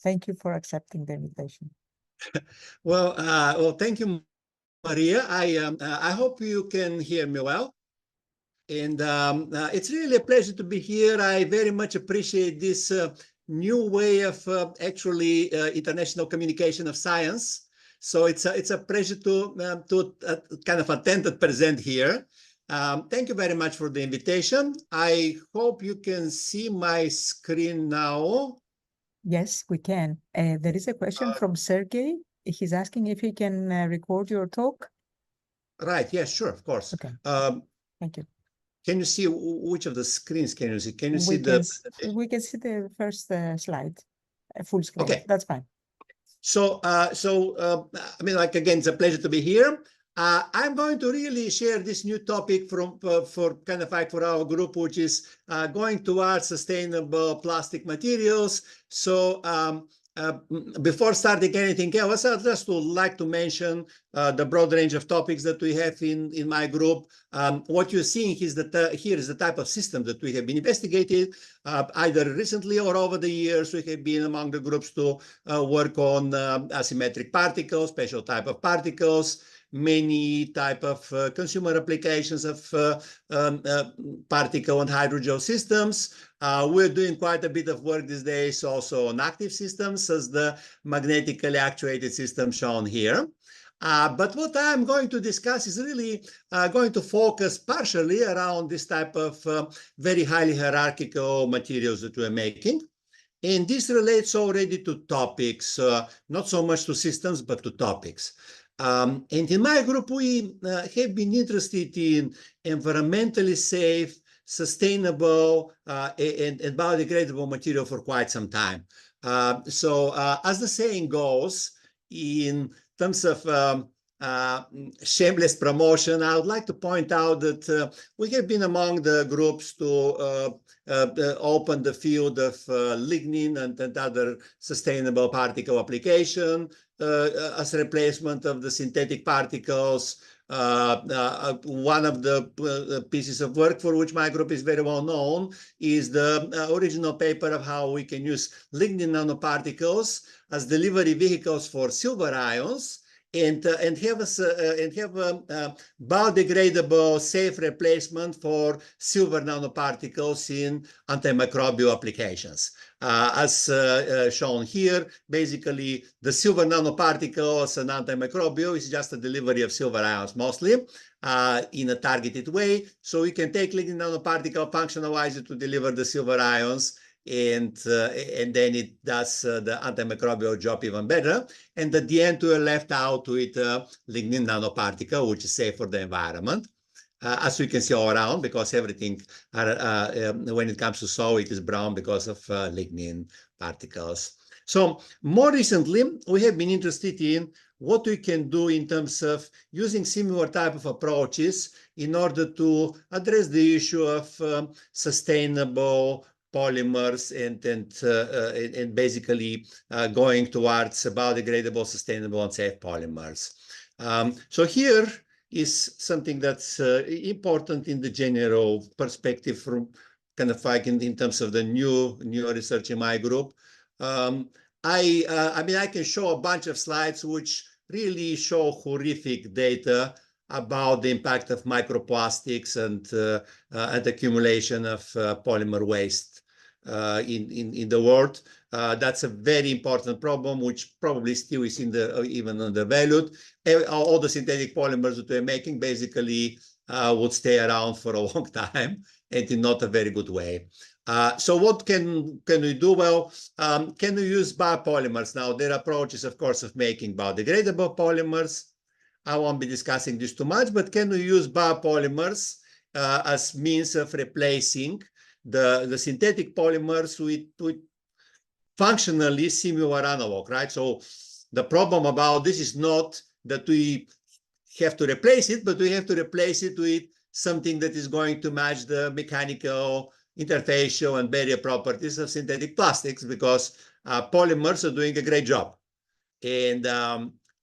Thank you for accepting the invitation. Well, thank you, Maria. I hope you can hear me well. And it's really a pleasure to be here. I very much appreciate this new way of actually international communication of science. So it's a pleasure to kind of attend and present here. Thank you very much for the invitation. I hope you can see my screen now. Yes, we can. There is a question from Sergey. He's asking if he can record your talk. Right. Yes, sure. Of course. Okay. Thank you. Can you see which of the screens can you see? Can you see we can see the first slide, full screen. Okay. That's fine. So, I mean, like, again, it's a pleasure to be here. I'm going to really share this new topic for kind of like for our group, which is going towards sustainable plastic materials. So before starting anything else, I'd just like to mention the broad range of topics that we have in my group. What you're seeing is that here is the type of system that we have been investigating, either recently or over the years. We have been among the groups to work on asymmetric particles, special type of particles, many type of consumer applications of particle and hydrogel systems. We're doing quite a bit of work these days also on active systems, as the magnetically actuated system shown here. But what I'm going to discuss is really going to focus partially around this type of very highly hierarchical materials that we're making. And this relates already to topics, not so much to systems, but to topics. And in my group, we have been interested in environmentally safe, sustainable, and biodegradable material for quite some time. So as the saying goes, in terms of shameless promotion, I would like to point out that we have been among the groups to open the field of lignin and other sustainable particle application as a replacement of the synthetic particles. One of the pieces of work for which my group is very well known is the original paper of how we can use lignin nanoparticles as delivery vehicles for silver ions and have a biodegradable, safe replacement for silver nanoparticles in antimicrobial applications. As shown here, basically the silver nanoparticle as an antimicrobial is just a delivery of silver ions mostly in a targeted way. So we can take lignin nanoparticle, functionalize it to deliver the silver ions, and then it does the antimicrobial job even better. And at the end, we are left out with lignin nanoparticle, which is safe for the environment. As we can see all around, because everything, when it comes to soil, it is brown because of lignin particles. So more recently, we have been interested in what we can do in terms of using similar type of approaches in order to address the issue of sustainable polymers and basically going towards biodegradable, sustainable, and safe polymers. So here is something that's important in the general perspective from kind of like in terms of the new research in my group. I mean, I can show a bunch of slides which really show horrific data about the impact of microplastics and accumulation of polymer waste in the world. That's a very important problem, which probably still is even undervalued. All the synthetic polymers that we're making basically would stay around for a long time and in not a very good way. So what can we do? Well, can we use biopolymers? Now, there are approaches, of course, of making biodegradable polymers. I won't be discussing this too much, but can we use biopolymers as means of replacing the synthetic polymers with functionally similar analog, right? So the problem about this is not that we have to replace it, but we have to replace it with something that is going to match the mechanical, interfacial, and barrier properties of synthetic plastics, because polymers are doing a great job. And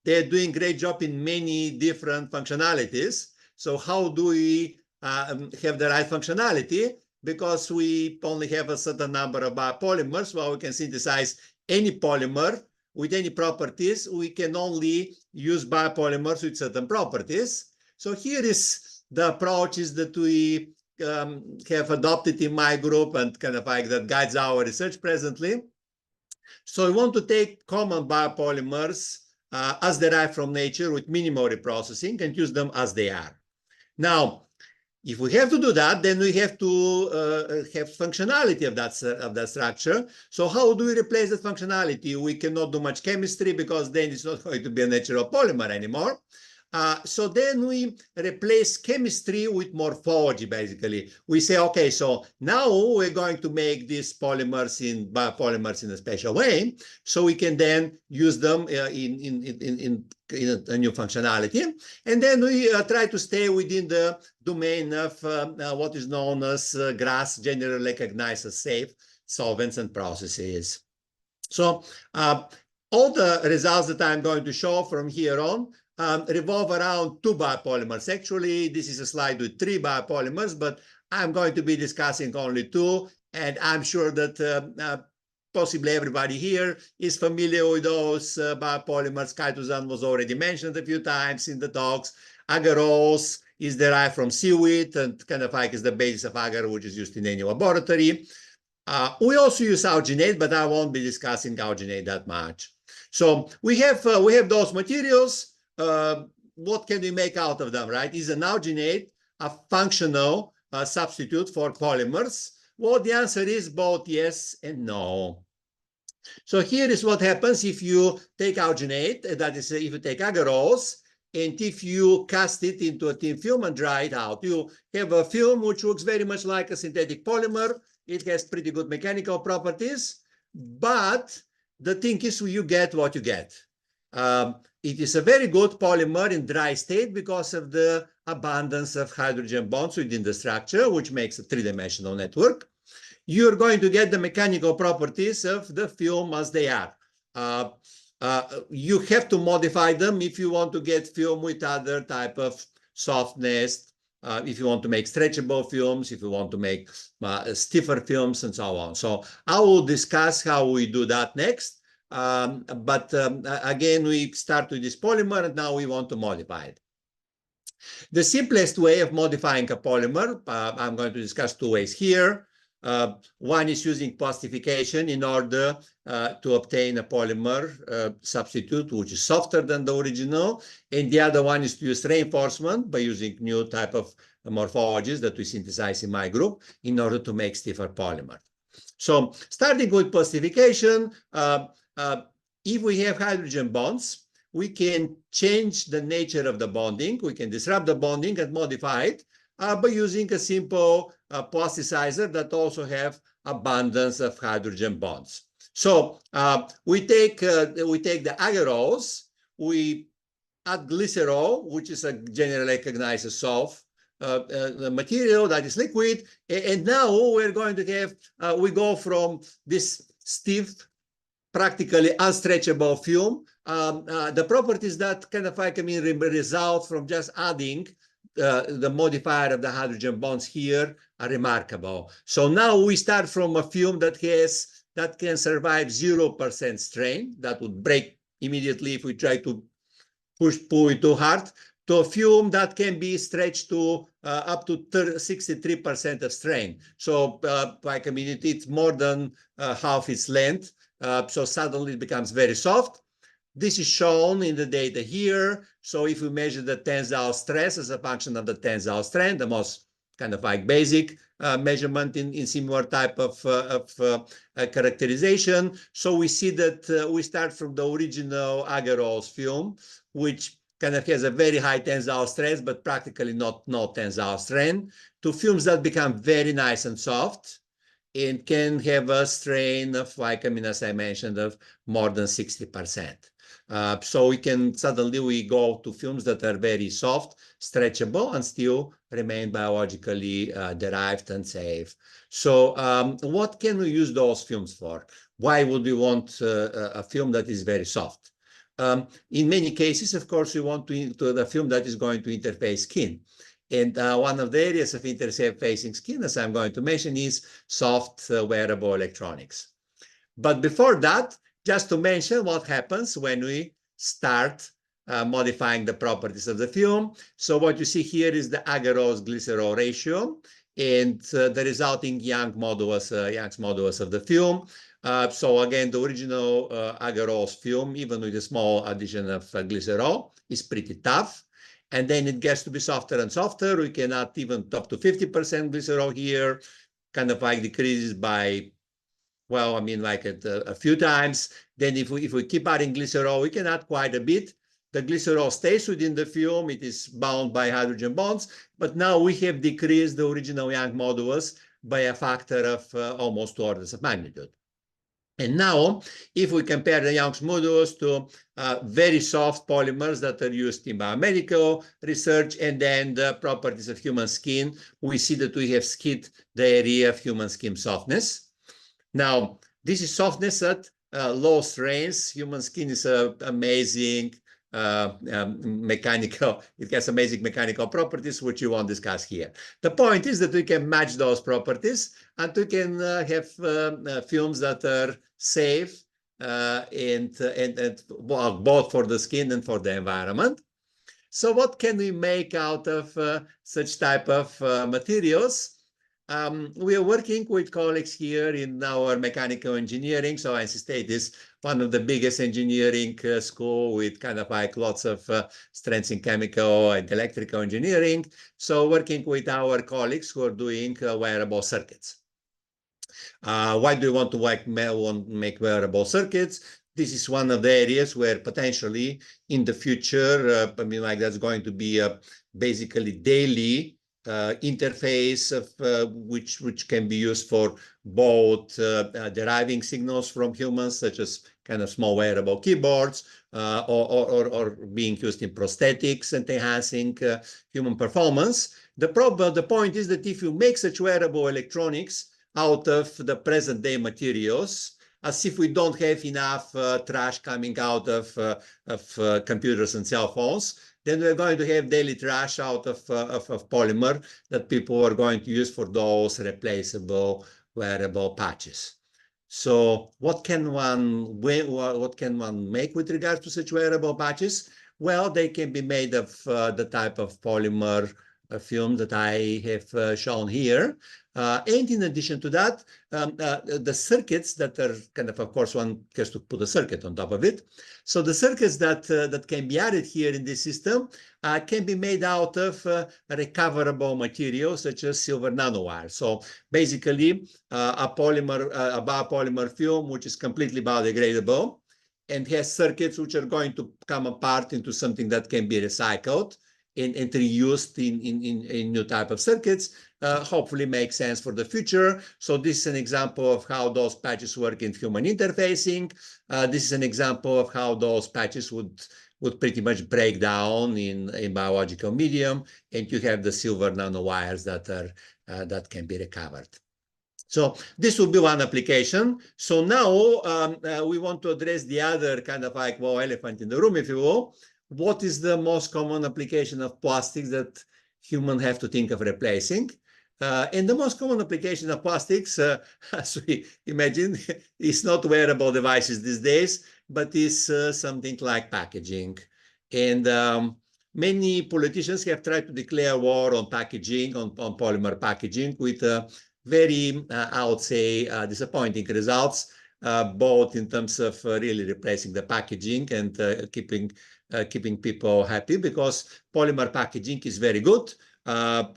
they're doing a great job in many different functionalities. So how do we have the right functionality? Because we only have a certain number of biopolymers, well, we can synthesize any polymer with any properties, we can only use biopolymers with certain properties. So here is the approaches that we have adopted in my group and kind of like that guides our research presently. So we want to take common biopolymers as derived from nature with minimal reprocessing and use them as they are. Now, if we have to do that, then we have to have functionality of that structure. So how do we replace that functionality? We cannot do much chemistry because then it's not going to be a natural polymer anymore. So then we replace chemistry with morphology, basically. We say, okay, so now we're going to make these biopolymers in a special way, so we can then use them in a new functionality. And then we try to stay within the domain of what is known as GRAS, generally recognized as safe solvents and processes. So all the results that I'm going to show from here on revolve around 2 biopolymers. Actually, this is a slide with 3 biopolymers, but I'm going to be discussing only 2, and I'm sure that possibly everybody here is familiar with those biopolymers. Chitosan was already mentioned a few times in the talks. Agarose is derived from seaweed and kind of like is the basis of agar, which is used in any laboratory. We also use alginate, but I won't be discussing alginate that much. So we have those materials. What can we make out of them, right? Is an alginate a functional substitute for polymers? Well, the answer is both yes and no. So here is what happens if you take alginate, that is, if you take agarose, and if you cast it into a thin film and dry it out, you have a film which looks very much like a synthetic polymer. It has pretty good mechanical properties, but the thing is you get what you get. It is a very good polymer in dry state because of the abundance of hydrogen bonds within the structure, which makes a 3-dimensional network. You're going to get the mechanical properties of the film as they are. You have to modify them if you want to get film with other type of softness, if you want to make stretchable films, if you want to make stiffer films, and so on. So I will discuss how we do that next. Again, we start with this polymer, and now we want to modify it. The simplest way of modifying a polymer, I'm going to discuss 2 ways here. One is using plastification in order to obtain a polymer substitute which is softer than the original, and the other one is to use reinforcement by using new type of morphologies that we synthesize in my group in order to make stiffer polymer. So starting with plastification, if we have hydrogen bonds, we can change the nature of the bonding. We can disrupt the bonding and modify it by using a simple plasticizer that also have abundance of hydrogen bonds. So we take the agarose, we add glycerol, which is a generally recognized as salt material that is liquid, and now we're going to have we go from this stiff, practically unstretchable film. The properties that kind of like result from just adding the modifier of the hydrogen bonds here are remarkable. So now we start from a film that can survive 0% strain, that would break immediately if we try to pull it too hard, to a film that can be stretched to up to 63% of strain. So it's more than half its length. So suddenly it becomes very soft. This is shown in the data here. So if we measure the tensile stress as a function of the tensile strength, the most kind of like basic measurement in similar type of characterization. So we see that we start from the original agarose film, which kind of has a very high tensile stress, but practically no tensile strain, to films that become very nice and soft and can have a strain of, as I mentioned, of more than 60%. So we go to films that are very soft, stretchable, and still remain biologically derived and safe. So what can we use those films for? Why would we want a film that is very soft? In many cases, of course, we want to the film that is going to interface skin. And one of the areas of interfacing skin, as I'm going to mention, is soft wearable electronics. But before that, just to mention what happens when we start modifying the properties of the film. So what you see here is the agarose-glycerol ratio and the resulting Young's modulus of the film. So again, the original agarose film, even with a small addition of glycerol, is pretty tough. And then it gets to be softer and softer. We can add even up to 50% glycerol here, kind of like decreases by, well, I mean, like a few times. Then if we keep adding glycerol, we can add quite a bit. The glycerol stays within the film. It is bound by hydrogen bonds. But now we have decreased the original Young's modulus by a factor of almost 2 orders of magnitude. And now, if we compare the Young's modulus to very soft polymers that are used in biomedical research and then the properties of human skin, we see that we have skipped the area of human skin softness. Now, this is softness at low strengths. Human skin is amazing mechanical, it has amazing mechanical properties, which we won't discuss here. The point is that we can match those properties and we can have films that are safe and both for the skin and for the environment. So what can we make out of such type of materials? We are working with colleagues here in our mechanical engineering. So NC State is one of the biggest engineering school with kind of like lots of strengths in chemical and electrical engineering. So working with our colleagues who are doing wearable circuits. Why do we want to make wearable circuits? This is one of the areas where potentially in the future, I mean, like that's going to be a basically daily interface of which can be used for both deriving signals from humans, such as kind of small wearable keyboards, or being used in prosthetics and enhancing human performance. The point is that if you make such wearable electronics out of the present day materials, as if we don't have enough trash coming out of computers and cell phones, then we're going to have daily trash out of polymer that people are going to use for those replaceable wearable patches. So what can one make with regards to such wearable patches? Well, they can be made of the type of polymer film that I have shown here. And in addition to that, the circuits that are kind of course, one has to put a circuit on top of it. So the circuits that can be added here in this system can be made out of recoverable materials such as silver nanowire. So basically, a biopolymer film which is completely biodegradable and has circuits which are going to come apart into something that can be recycled and reused in new type of circuits, hopefully make sense for the future. So this is an example of how those patches work in human interfacing. This is an example of how those patches would pretty much break down in biological medium, and you have the silver nanowires that can be recovered. So this will be one application. So now we want to address the other kind of like, well, elephant in the room, if you will. What is the most common application of plastics that humans have to think of replacing? And the most common application of plastics, as we imagine, is not wearable devices these days, but is something like packaging. And many politicians have tried to declare war on packaging, on polymer packaging, with very, I would say, disappointing results, both in terms of really replacing the packaging and keeping people happy, because polymer packaging is very good.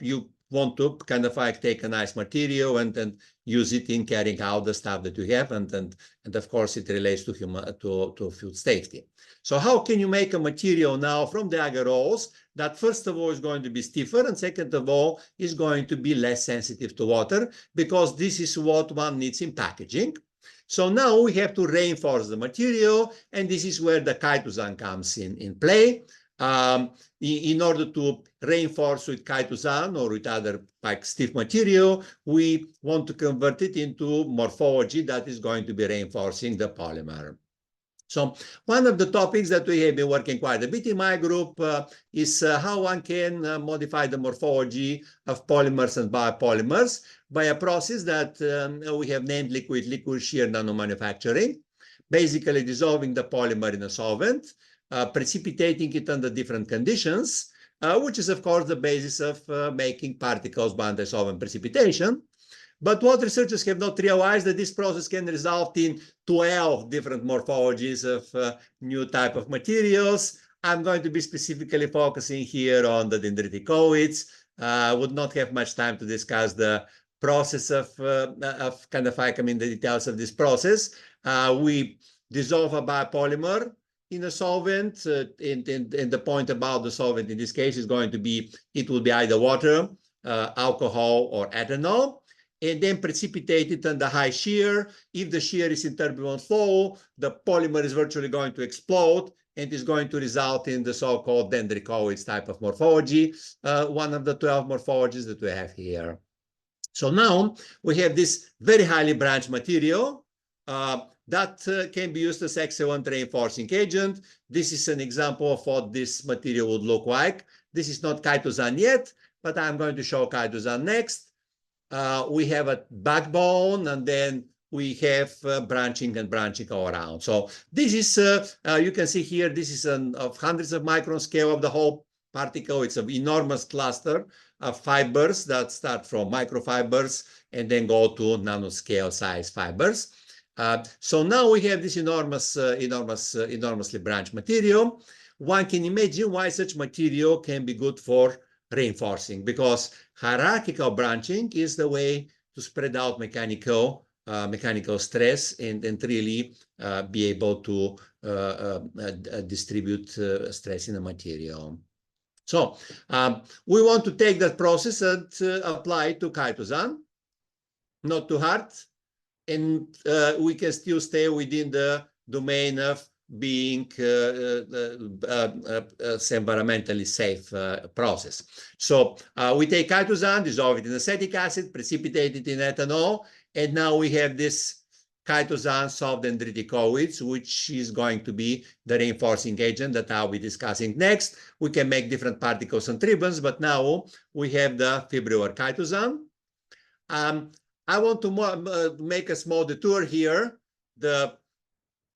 You want to kind of like take a nice material and use it in carrying out the stuff that you have, and of course it relates to food safety. So how can you make a material now from the agarose that first of all is going to be stiffer, and second of all is going to be less sensitive to water, because this is what one needs in packaging. So now we have to reinforce the material, and this is where the chitosan comes in play. In order to reinforce with chitosan or with other like stiff material, we want to convert it into morphology that is going to be reinforcing the polymer. So one of the topics that we have been working quite a bit in my group is how one can modify the morphology of polymers and biopolymers by a process that we have named liquid shear nanomanufacturing. basically dissolving the polymer in a solvent, precipitating it under different conditions, which is, of course, the basis of making particles by anti-solvent precipitation. But what researchers have not realized that this process can result in 12 different morphologies of new type of materials. I'm going to be specifically focusing here on the dendriticoids. I would not have much time to discuss the process of kind of like, I mean, the details of this process. We dissolve a biopolymer in a solvent, and the point about the solvent in this case is going to be, it will be either water, alcohol, or ethanol, and then precipitate it under high shear. If the shear is in turbulent flow, the polymer is virtually going to explode and is going to result in the so-called dendricoids type of morphology, one of the 12 morphologies that we have here. So now we have this very highly branched material that can be used as excellent reinforcing agent. This is an example of what this material would look like. This is not chitosan yet, but I'm going to show chitosan next. We have a backbone, and then we have branching and branching all around. So this is, you can see here, this is of hundreds of micron scale of the whole particle. It's an enormous cluster of fibers that start from microfibers and then go to nanoscale size fibers. So now we have this enormously branched material. One can imagine why such material can be good for reinforcing, because hierarchical branching is the way to spread out mechanical stress and really be able to distribute stress in the material. So we want to take that process and apply it to chitosan, not too hard, and we can still stay within the domain of being environmentally safe process. So we take chitosan, dissolve it in acetic acid, precipitate it in ethanol, and now we have this chitosan solved dendriticoids, which is going to be the reinforcing agent that I'll be discussing next. We can make different particles and ribbons, but now we have the fibrillar chitosan. I want to make a small detour here. The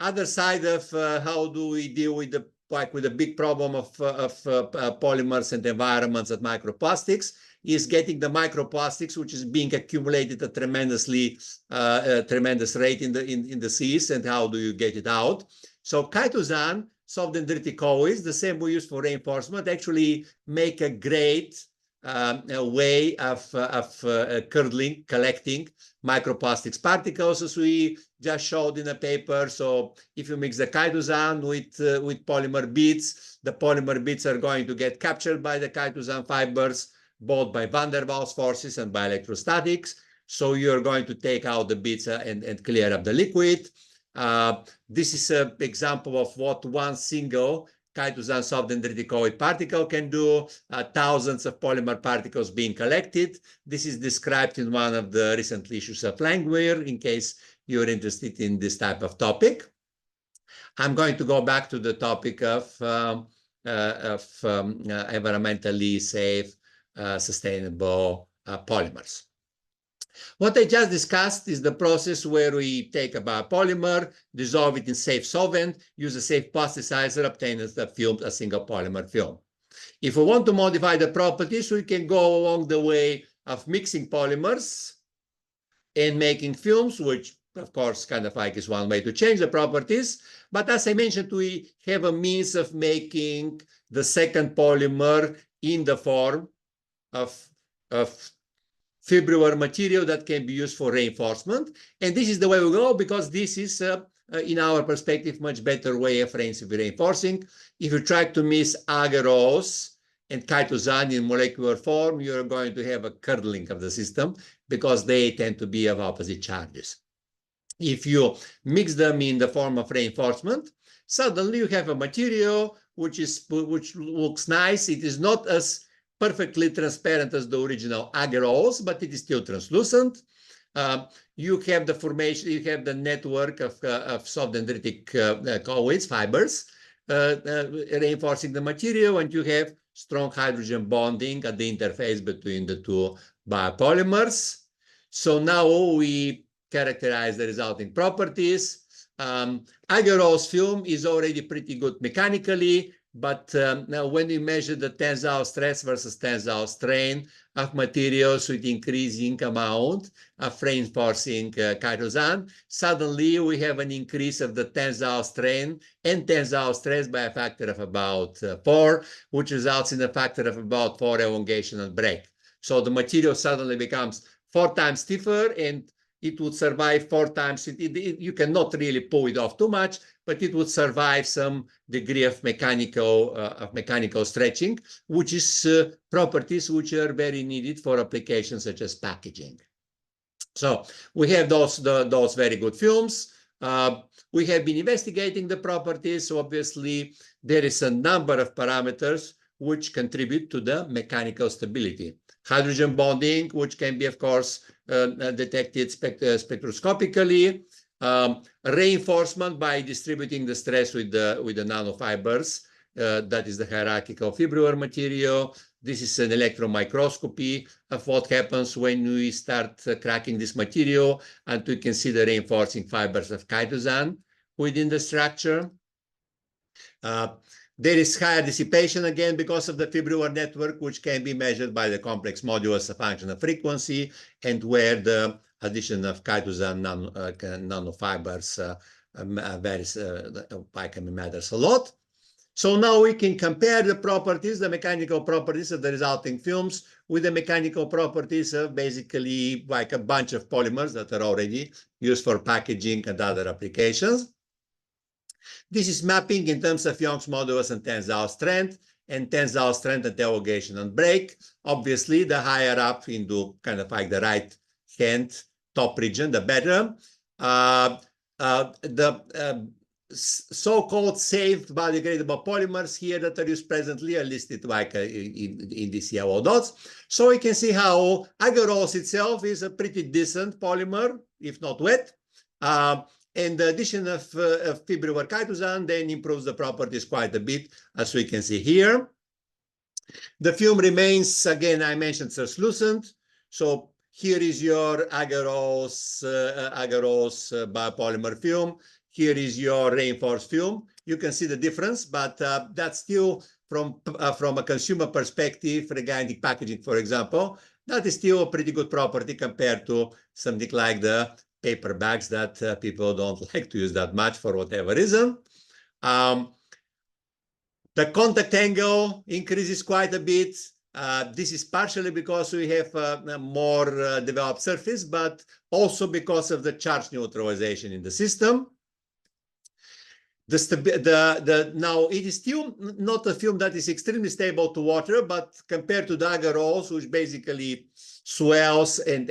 other side of how do we deal with the big problem of polymers and environments at microplastics is getting the microplastics, which is being accumulated at tremendous rate in the seas, and how do you get it out? So chitosan solved dendriticoids, the same we use for reinforcement, actually make a great way of collecting microplastics particles, as we just showed in a paper. So if you mix the chitosan with polymer beads, the polymer beads are going to get captured by the chitosan fibers, both by van der Waals forces and by electrostatics. So you're going to take out the beads and clear up the liquid. This is an example of what one single chitosan solved dendriticoid particle can do, thousands of polymer particles being collected. This is described in one of the recent issues of Langmuir, in case you're interested in this type of topic. I'm going to go back to the topic of environmentally safe, sustainable polymers. What I just discussed is the process where we take a biopolymer, dissolve it in safe solvent, use a safe plasticizer, obtain a film, a single polymer film. If we want to modify the properties, we can go along the way of mixing polymers and making films, which of course kind of like is one way to change the properties. But as I mentioned, we have a means of making the second polymer in the form of fibrillar material that can be used for reinforcement. And this is the way we go, because this is, in our perspective, much better way of reinforcing. If you try to mix agarose and chitosan in molecular form, you're going to have a curdling of the system, because they tend to be of opposite charges. If you mix them in the form of reinforcement, suddenly you have a material which looks nice. It is not as perfectly transparent as the original agarose, but it is still translucent. You have the formation, you have the network of soft dendritic fibers reinforcing the material, and you have strong hydrogen bonding at the interface between the two biopolymers. So now we characterize the resulting properties. Agarose film is already pretty good mechanically, but now when we measure the tensile stress versus tensile strain of materials with increasing amount of reinforcing chitosan, suddenly we have an increase of the tensile strain and tensile stress by a factor of about 4, which results in a factor of about 4 elongation and break. So the material suddenly becomes 4 times stiffer, and it would survive 4 times. You cannot really pull it off too much, but it would survive some degree of mechanical stretching, which is properties which are very needed for applications such as packaging. So we have those very good films. We have been investigating the properties. So obviously, there is a number of parameters which contribute to the mechanical stability. Hydrogen bonding, which can be, of course, detected spectroscopically. Reinforcement by distributing the stress with the nanofibers. That is the hierarchical fibrillar material. This is an electron microscopy of what happens when we start cracking this material, and we can see the reinforcing fibers of chitosan within the structure. There is higher dissipation again because of the fibrillar network, which can be measured by the complex modulus, a function of frequency, and where the addition of chitosan nanofibers varies, matters a lot. So now we can compare the properties, the mechanical properties of the resulting films with the mechanical properties of basically like a bunch of polymers that are already used for packaging and other applications. This is mapping in terms of Young's modulus and tensile strength and elongation and break. Obviously, the higher up into kind of like the right hand top region, the better. The so-called safe biodegradable polymers here that are used presently are listed like in these yellow dots. So we can see how agarose itself is a pretty decent polymer, if not wet. And the addition of fibrillar chitosan then improves the properties quite a bit, as we can see here. The film remains, again, I mentioned translucent. So here is your agarose biopolymer film. Here is your reinforced film. You can see the difference, but that's still from a consumer perspective regarding packaging, for example, that is still a pretty good property compared to something like the paper bags that people don't like to use that much for whatever reason. The contact angle increases quite a bit. This is partially because we have a more developed surface, but also because of the charge neutralization in the system. Now, it is still not a film that is extremely stable to water, but compared to the agarose, which basically swells and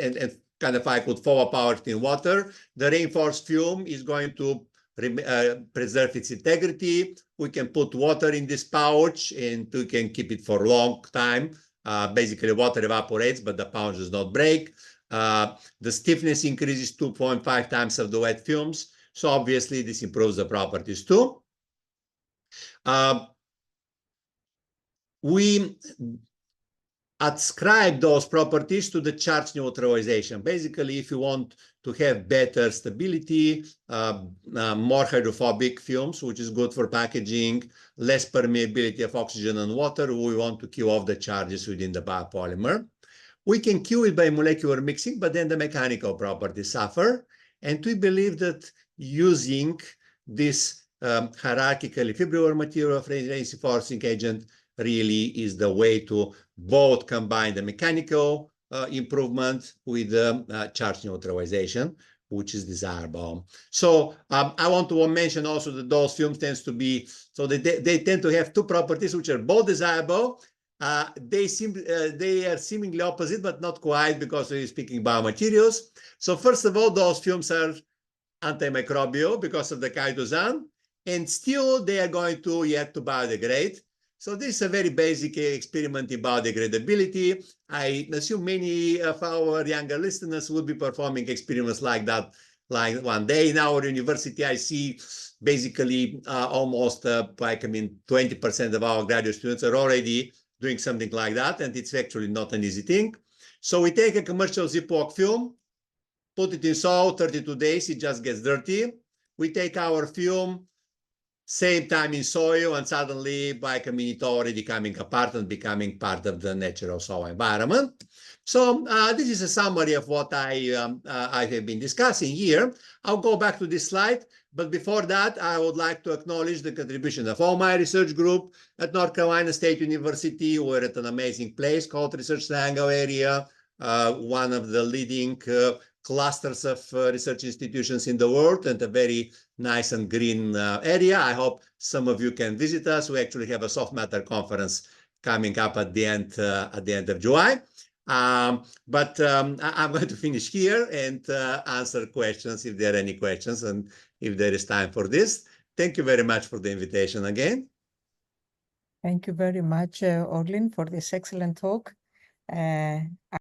kind of like would fall apart in water, the reinforced film is going to preserve its integrity. We can put water in this pouch and we can keep it for a long time. Basically, water evaporates, but the pouch does not break. The stiffness increases 2.5 times of the wet films. So obviously, this improves the properties too. We ascribe those properties to the charge neutralization. Basically, if you want to have better stability, more hydrophobic films, which is good for packaging, less permeability of oxygen and water, we want to kill off the charges within the biopolymer. We can kill it by molecular mixing, but then the mechanical properties suffer. And we believe that using this hierarchically fibrillar material of reinforcing agent really is the way to both combine the mechanical improvement with the charge neutralization, which is desirable. So I want to mention also that those films tend to be, so they tend to have two properties which are both desirable. They are seemingly opposite, but not quite, because we're speaking biomaterials. So first of all, those films are antimicrobial because of the chitosan, and still they are going to yet to biodegrade. So this is a very basic experiment in biodegradability. I assume many of our younger listeners will be performing experiments like that, like one day. In our university, I see basically almost 20% of our graduate students are already doing something like that, and it's actually not an easy thing. So we take a commercial Ziploc film, put it in salt, 32 days, it just gets dirty. we take our film, same time in soil, and suddenly biocombinatorial becoming a part and becoming part of the natural soil environment. So this is a summary of what I have been discussing here. I'll go back to this slide, but before that, I would like to acknowledge the contribution of all my research group at North Carolina State University. We're at an amazing place called Research Triangle area, one of the leading clusters of research institutions in the world, and a very nice and green area. I hope some of you can visit us. We actually have a soft matter conference coming up at the end of July. I'm going to finish here and answer questions if there are any questions and if there is time for this. Thank you very much for the invitation again. Thank you very much, Orlin, for this excellent talk.